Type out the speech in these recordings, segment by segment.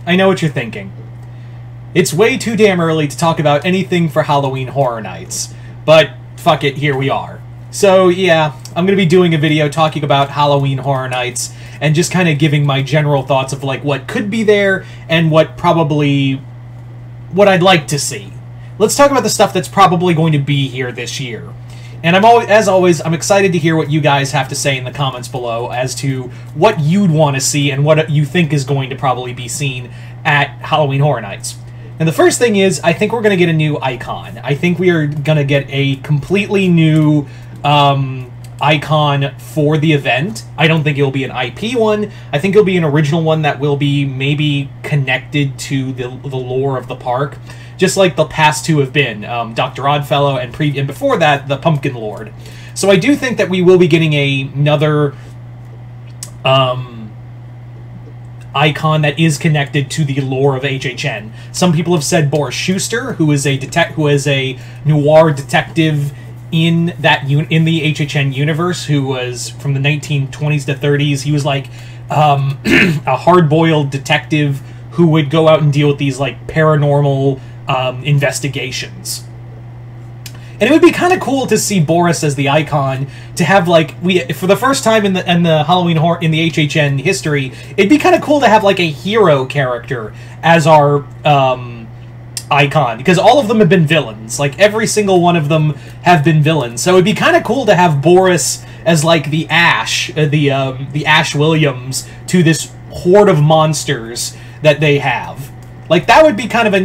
I know what you're thinking. It's way too damn early to talk about anything for Halloween Horror Nights, but fuck it, here we are. So yeah, I'm going to be doing a video talking about Halloween Horror Nights, and just kind of giving my general thoughts of like what could be there, and what I'd like to see. Let's talk about the stuff that's probably going to be here this year. And as always, I'm excited to hear what you guys have to say in the comments below as to what you'd want to see and what you think is going to probably be seen at Halloween Horror Nights. And the first thing is, I think we're going to get a new icon. I think we are going to get a completely new icon for the event. I don't think it'll be an IP one. I think it'll be an original one that will be maybe connected to the lore of the park, just like the past two have been, Dr. Oddfellow and before that, the Pumpkin Lord. So I do think that we will be getting another icon that is connected to the lore of HHN. Some people have said Boris Schuster, who is a noir detective in the HHN universe, who was from the 1920s to 30s. He was like a hard-boiled detective who would go out and deal with these like paranormal investigations. And it would be kind of cool to see Boris as the icon, to have like for the first time in the Halloween horror in the HHN history, it'd be kind of cool to have like a hero character as our icon, because all of them have been villains. Like every single one of them have been villains. So it'd be kind of cool to have Boris as like the Ash, the Ash Williams to this horde of monsters that they have. Like that would be kind of a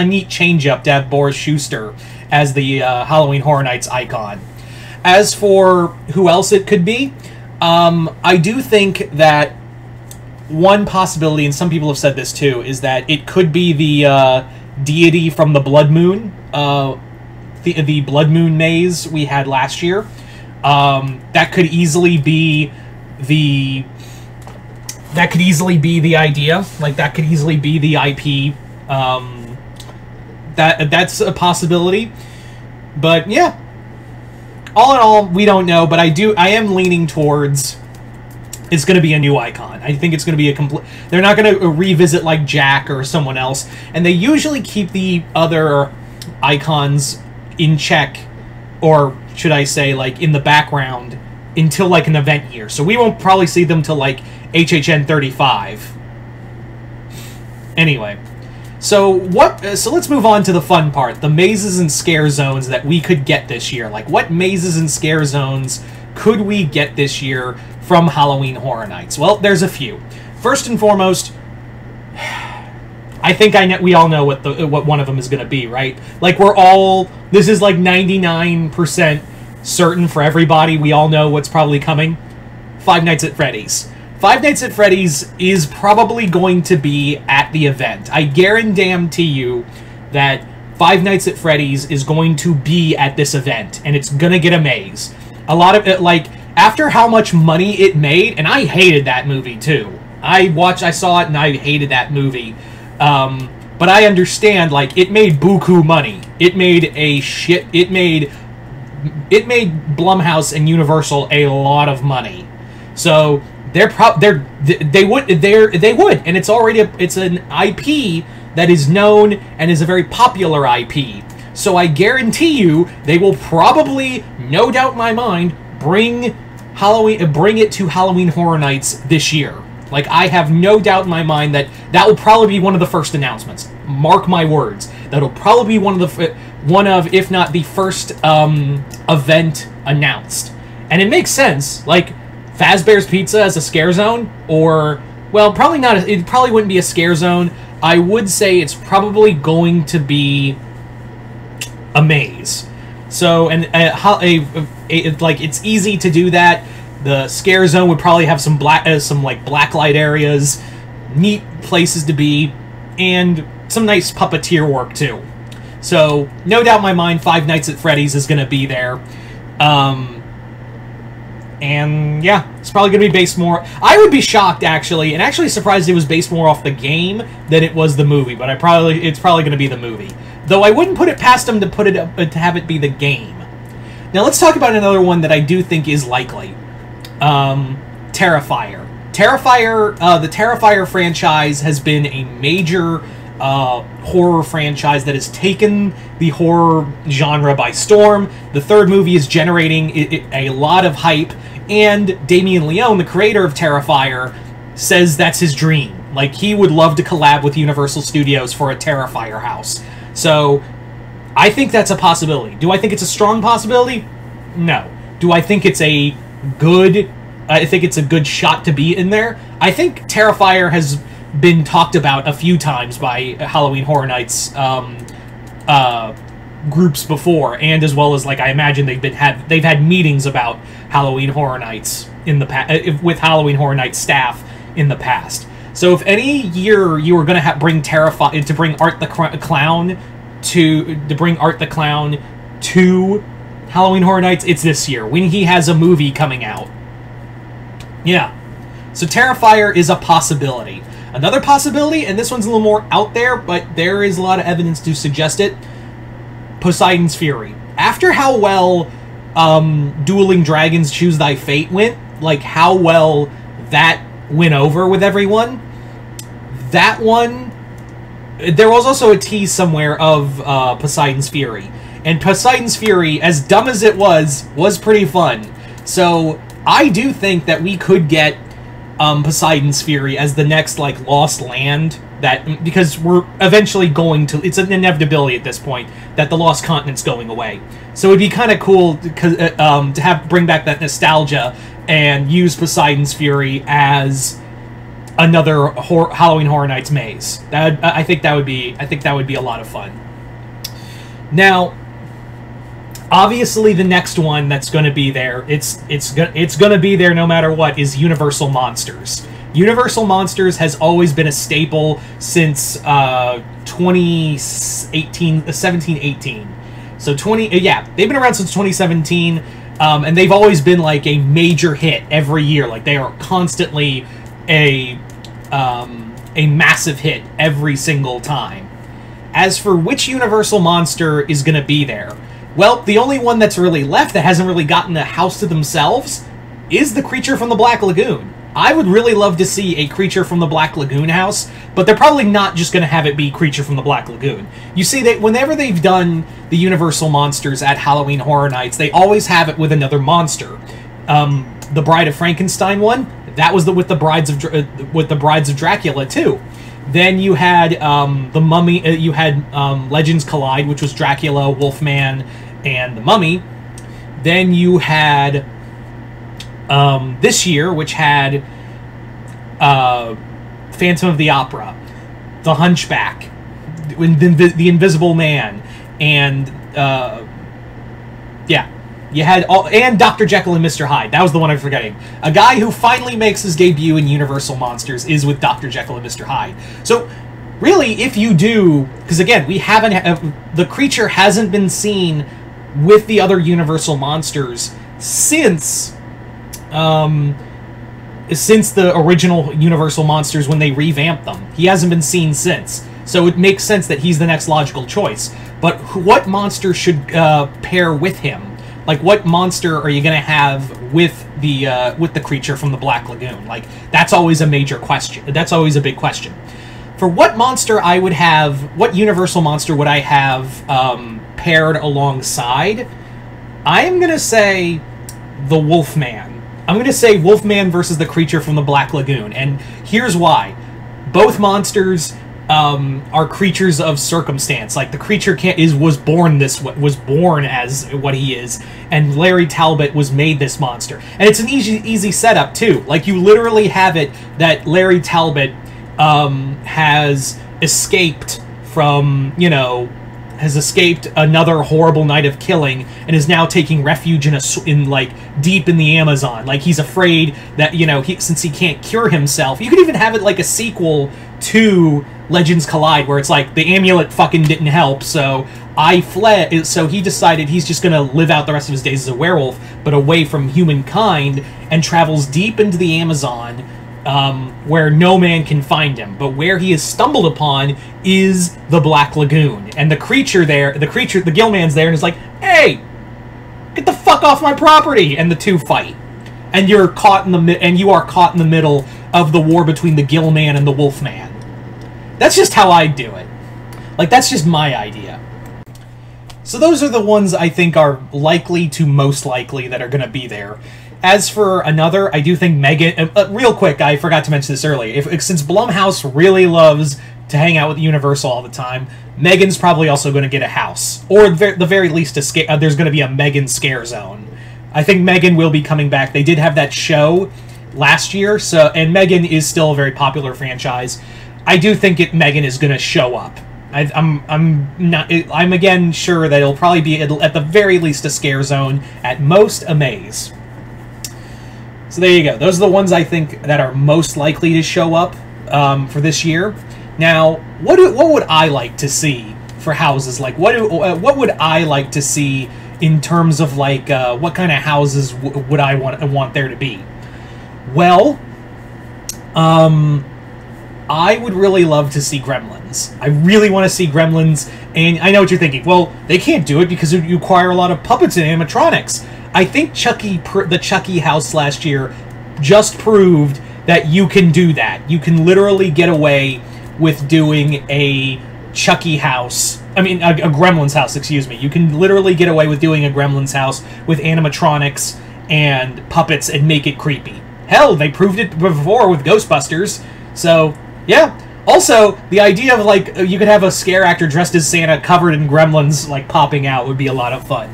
neat change up to have Boris Schuster as the Halloween Horror Nights icon. As for who else it could be, I do think that one possibility, and some people have said this too, is that it could be the deity from the Blood Moon, the Blood Moon maze we had last year. That could easily be the idea. Like that could easily be the IP. That's a possibility. But yeah, all in all, we don't know. But I am leaning towards it's going to be a new icon. I think it's going to be a complete... They're not going to revisit like Jack or someone else. And they usually keep the other icons in check, or should I say like in the background, until like an event year. So we won't probably see them till like HHN 35. Anyway, so let's move on to the fun part, the mazes and scare zones that we could get this year. Like what mazes and scare zones could we get this year from Halloween Horror Nights? Well, there's a few. First and foremost, I think we all know what one of them is going to be, right? Like this is like 99% certain for everybody. We all know what's probably coming. Five Nights at Freddy's. Five Nights at Freddy's is probably going to be at the event. I guarantee you that Five Nights at Freddy's is going to be at this event, and it's gonna get a maze. A lot of it, like, after how much money it made, and I hated that movie too. I saw it and I hated that movie. But I understand, like, it made buku money. It made Blumhouse and Universal a lot of money. So they would, and it's already it's an IP that is known and is a very popular IP. So I guarantee you they will probably, no doubt in my mind, bring it to Halloween Horror Nights this year. Like, I have no doubt in my mind that will probably be one of the first announcements. Mark my words. That'll probably be one of, if not the first event announced. And it makes sense. Like, Fazbear's Pizza as a scare zone, or, well, probably not. It probably wouldn't be a scare zone. I would say it's probably going to be a maze. So, and like, it's easy to do that. The scare zone would probably have some blacklight areas, neat places to be, and some nice puppeteer work too. So, no doubt in my mind, Five Nights at Freddy's is going to be there. And yeah, it's probably going to be based more... I would be shocked, actually, and actually surprised it was based more off the game than it was the movie, but it's probably going to be the movie. Though I wouldn't put it past them to have it be the game. Now let's talk about another one that I do think is likely. Terrifier. Terrifier, the Terrifier franchise has been a major horror franchise that has taken the horror genre by storm. The third movie is generating a lot of hype, and Damien Leone, the creator of Terrifier, says that's his dream. Like, he would love to collab with Universal Studios for a Terrifier house. So, I think that's a possibility. Do I think it's a strong possibility? No. Do I think it's a good... I think it's a good shot to be in there? I think Terrifier has been talked about a few times by Halloween Horror Nights groups before, and as well as, like, I imagine they've had meetings about Halloween Horror Nights in the past with Halloween Horror Nights staff in the past. So if any year you were going to bring Art the Clown to Halloween Horror Nights, it's this year when he has a movie coming out. Yeah. So Terrifier is a possibility. Another possibility, and this one's a little more out there, but there is a lot of evidence to suggest it, Poseidon's Fury. After how well Dueling Dragons Choose Thy Fate went, like how well that went over with everyone, that one, there was also a tease somewhere of Poseidon's Fury. And Poseidon's Fury, as dumb as it was pretty fun. So I do think that we could get Poseidon's Fury as the next, like, Lost Land, because we're eventually going to, it's an inevitability at this point, that the Lost Continent's going away. So it'd be kind of cool to bring back that nostalgia and use Poseidon's Fury as another Halloween Horror Nights maze. I think that would be a lot of fun. Now, obviously, the next one that's going to be there, it's going to be there no matter what, is Universal Monsters. Universal Monsters has always been a staple since 1718. So they've been around since 2017, and they've always been like a major hit every year. Like, they are constantly a massive hit every single time. As for which Universal monster is going to be there, well, the only one that's really left that hasn't really gotten a house to themselves is the Creature from the Black Lagoon. I would really love to see a Creature from the Black Lagoon house, but they're probably not just going to have it be Creature from the Black Lagoon. You see, that whenever they've done the Universal Monsters at Halloween Horror Nights, they always have it with another monster. The Bride of Frankenstein one, that was with the Brides of Dracula too. Then you had the Mummy. You had Legends Collide, which was Dracula, Wolfman, and the Mummy. Then you had this year, which had Phantom of the Opera, The Hunchback, the Invisible Man, and yeah. You had and Dr. Jekyll and Mr. Hyde. That was the one I'm forgetting. A guy who finally makes his debut in Universal Monsters is with Dr. Jekyll and Mr. Hyde. So, really, if you do, because again, we haven't, the creature hasn't been seen with the other Universal Monsters since the original Universal Monsters when they revamped them. He hasn't been seen since. So it makes sense that he's the next logical choice. But what monster should pair with him? Like, what monster are you going to have with the Creature from the Black Lagoon? Like, that's always a major question. That's always a big question. For what monster I would have, what Universal monster would I have paired alongside? I am going to say the Wolfman. I'm going to say Wolfman versus the Creature from the Black Lagoon. And here's why. Both monsters are creatures of circumstance. Like, the creature was born as what he is, and Larry Talbot was made this monster. And it's an easy setup too. Like, you literally have it that Larry Talbot has escaped from, has escaped another horrible night of killing and is now taking refuge in like deep in the Amazon. Like, he's afraid that, since he can't cure himself. You could even have it like a sequel to Legends Collide, where it's like, the amulet fucking didn't help, so I fled, so he decided he's just gonna live out the rest of his days as a werewolf, but away from humankind, and travels deep into the Amazon, where no man can find him. But where he has stumbled upon is the Black Lagoon. And the creature there, the Gillman's there, and is like, hey, get the fuck off my property! And the two fight. And you are caught in the middle of the war between the Gill-Man and the Wolfman. That's just how I'd do it. Like, that's just my idea. So those are the ones I think are likely to most likely that are going to be there. As for another, I do think Megan... real quick, I forgot to mention this earlier. Since Blumhouse really loves to hang out with Universal all the time, Megan's probably also going to get a house. Or at the very least, there's going to be a Megan scare zone. I think Megan will be coming back. They did have that show last year, and Megan is still a very popular franchise. I do think Megan is going to show up. I'm again sure that it'll probably be at the very least a scare zone, at most a maze. So there you go. Those are the ones I think that are most likely to show up for this year. Now, what would I like to see for houses? Like, what would I like to see in terms of like what kind of houses would I want there to be? Well, I would really love to see Gremlins. I really want to see Gremlins, and I know what you're thinking. Well, they can't do it because it would require a lot of puppets and animatronics. I think the Chucky house last year just proved that you can do that. You can literally get away with doing a Chucky house. I mean, a Gremlins house, excuse me. You can literally get away with doing a Gremlins house with animatronics and puppets and make it creepy. Hell, they proved it before with Ghostbusters. So, yeah. Also, the idea of, like, you could have a scare actor dressed as Santa covered in gremlins, like, popping out would be a lot of fun.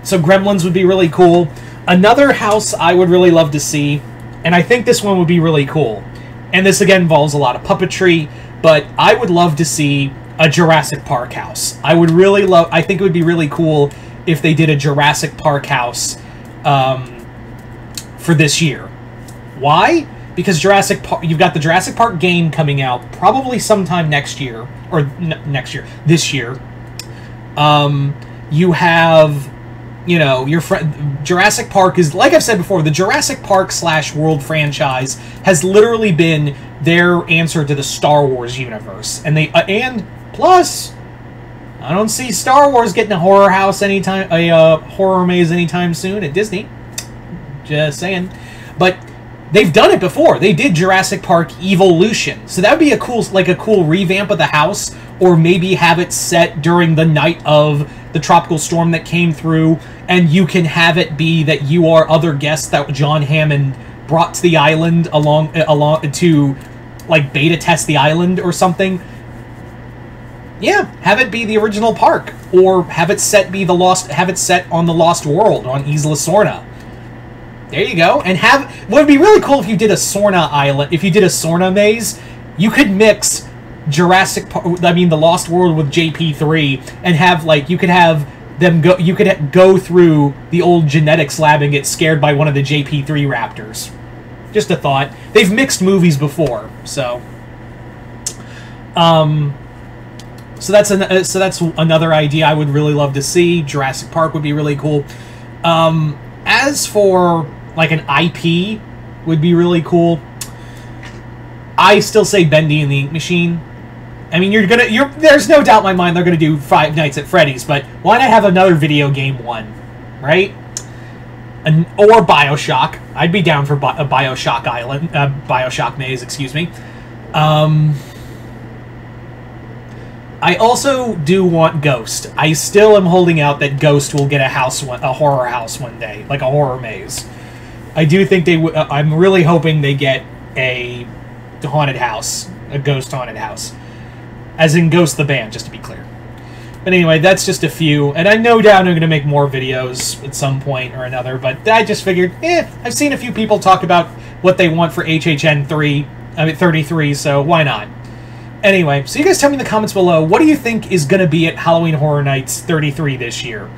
So Gremlins would be really cool. Another house I would really love to see, and I think this one would be really cool, and this, again, involves a lot of puppetry, but I would love to see a Jurassic Park house. I think it would be really cool if they did a Jurassic Park house for this year. Why? Because you've got the Jurassic Park game coming out probably sometime next year, or this year. You have, your Jurassic Park is, like I've said before, the Jurassic Park / World franchise has literally been their answer to the Star Wars universe, and plus, I don't see Star Wars getting a horror house a horror maze anytime soon at Disney. Just saying, but they've done it before. They did Jurassic Park Evolution, so that would be a cool revamp of the house, or maybe have it set during the night of the tropical storm that came through, and you can have it be that you are other guests that John Hammond brought to the island along to, like, beta test the island or something. Yeah, have it be the original park, or have it set on the Lost World on Isla Sorna. There you go. And what would be really cool if you did a Sorna island, if you did a Sorna maze, you could mix the Lost World with JP3, and have, like, you could go through the old genetics lab and get scared by one of the JP3 raptors. Just a thought. They've mixed movies before, so that's another idea I would really love to see. Jurassic Park would be really cool. As for, like, an IP would be really cool, I still say Bendy and the Ink Machine. I mean, there's no doubt in my mind they're gonna do Five Nights at Freddy's, but why not have another video game one, right? Or BioShock. I'd be down for a BioShock island, BioShock maze, excuse me. I also do want Ghost. I still am holding out that Ghost will get a horror house one day, like a horror maze. I do think I'm really hoping they get a haunted house, a ghost haunted house. As in Ghost the band, just to be clear. But anyway, that's just a few, and I no doubt I'm going to make more videos at some point or another, but I just figured, I've seen a few people talk about what they want for HHN 33, so why not? Anyway, so you guys tell me in the comments below, what do you think is going to be at Halloween Horror Nights 33 this year?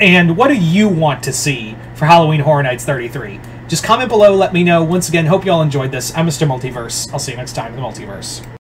And what do you want to see for Halloween Horror Nights 33? Just comment below, let me know. Once again, hope you all enjoyed this. I'm Mr. Multiverse. I'll see you next time in the Multiverse.